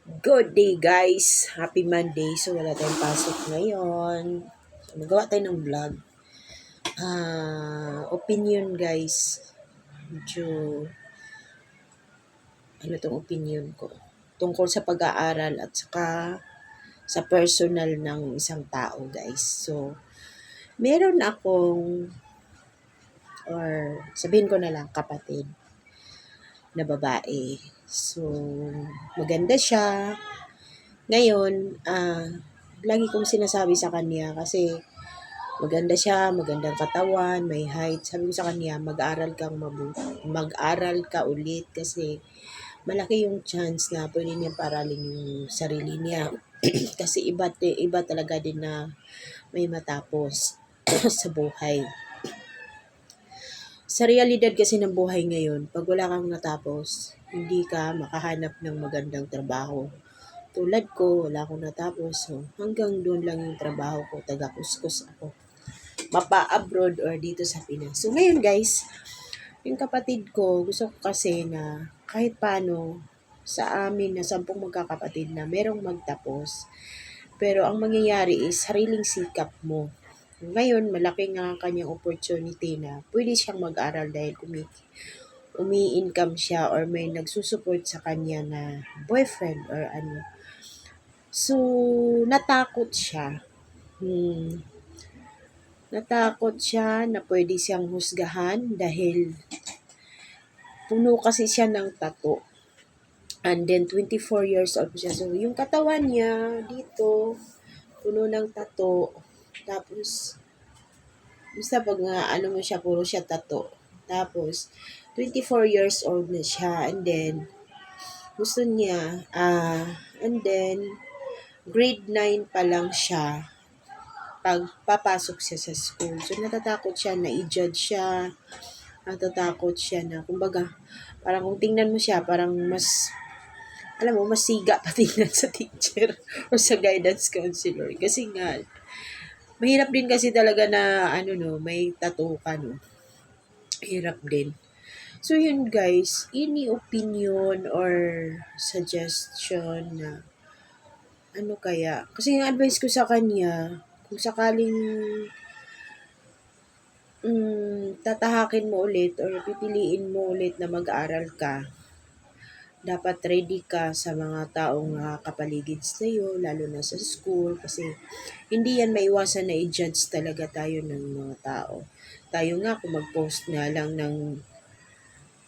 Good day guys! Happy Monday! So wala tayong pasok ngayon. So, magawa tayo ng vlog. Opinion guys. Medyo, ano tong opinion ko? Tungkol sa pag-aaral at saka sa personal ng isang tao guys. So, meron akong, or sabihin ko na lang, kapatid na babae. So, maganda siya. Ngayon, lagi kong sinasabi sa kanya kasi maganda siya, magandang katawan, may height. Sabi ko sa kanya, mag-aral ka ulit kasi malaki yung chance na pwede niya paralin yung sarili niya. Kasi iba talaga din na may matapos sa buhay. Sa realidad kasi ng buhay ngayon, pag wala kang natapos, hindi ka makahanap ng magandang trabaho. Tulad ko, wala akong natapos. So, hanggang doon lang yung trabaho ko. Taga-kuskus ako. Mapa-abroad or dito sa Pinas. So, ngayon guys, yung kapatid ko, gusto ko kasi na kahit paano sa amin na 10 magkakapatid na merong magtapos. Pero ang mangyayari is sariling sikap mo. Ngayon, malaki nga ang kanyang opportunity na pwede siyang mag-aral dahil umi-income siya or may nagsusupport sa kanya na boyfriend or ano. So, natakot siya. Natakot siya na pwede siyang husgahan dahil puno kasi siya ng tattoo. And then, 24 years old siya. So, yung katawan niya dito, puno ng tattoo. Tapos, basta pag ano mo siya, puro siya tattoo. Tapos, 24 years old na siya. And then, gusto niya, and then, grade 9 pa lang siya pag papasok siya sa school. So, natatakot siya na i-judge siya. Natatakot siya na, kumbaga, parang kung tingnan mo siya, parang mas, alam mo, mas siga pa tingnan sa teacher or sa guidance counselor. Kasi nga, mahirap din kasi talaga na, may tattoo ka, no? Hirap din. So, yun guys, any opinion or suggestion na ano kaya? Kasi yung advice ko sa kanya, kung sakaling tatahakin mo ulit or pipiliin mo ulit na mag-aral ka, dapat ready ka sa mga taong kapaligid sa iyo, lalo na sa school, kasi hindi yan maiwasan na i-judge talaga tayo ng mga tao. Tayo nga, kung mag-post nga lang ng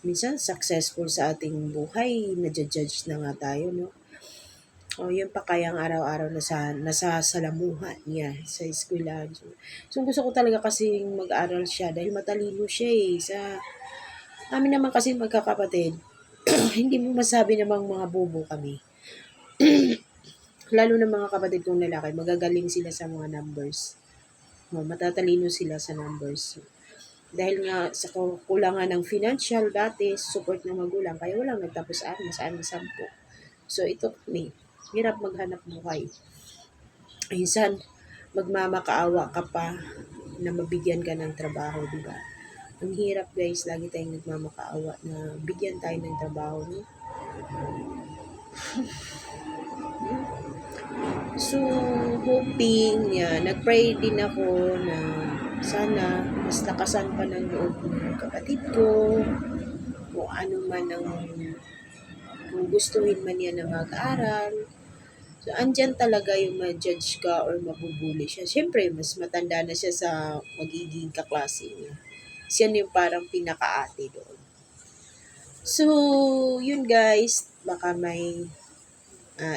minsan successful sa ating buhay, nadja-judge na nga tayo, no? O, yun pa kayang araw-araw nasa salamuhan niya sa eskwelahan. So, gusto ko talaga kasi mag-aral siya dahil matalino siya eh. Sa amin naman kasi magkakapatid, hindi mo masabi namang mga bobo kami. Lalo na mga kapatid kong lalaki, magagaling sila sa mga numbers. Matatalino sila sa numbers. Dahil nga sa kulangan ng financial dati, support ng magulang, kaya walang nagtapos sa amin 10. So, ito kami. Hirap maghanap buhay. Minsan, magmamakaawa ka pa na mabigyan ka ng trabaho, di ba? Ang hirap guys, lagi tayong nagmamakaawa na bigyan tayo ng trabaho, no? So, hoping, nag-pray din ako na sana mas lakasan pa ng loob ng kapatid ko, kung ano man ang, kung gustuhin man niya na mag-aral. So, andyan talaga yung ma-judge ka or mabubuli siya. Siyempre, mas matanda na siya sa magiging kaklase niya. Siya yung parang pinaka-ate doon. So, yun guys, baka may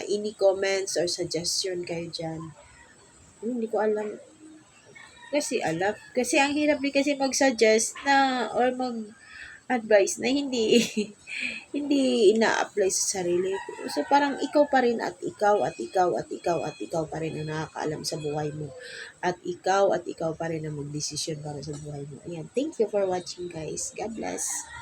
any comments or suggestion kayo dyan. Hindi ko alam. Kasi ang hirap din kasi mag-suggest na or mag-advise na hindi hindi ina-apply sa sarili ko. So parang ikaw pa rin at ikaw at ikaw at ikaw at ikaw pa rin ang nakakaalam sa buhay mo. At ikaw pa rin ang magdesisyon para sa buhay mo. Ayan. Thank you for watching guys. God bless.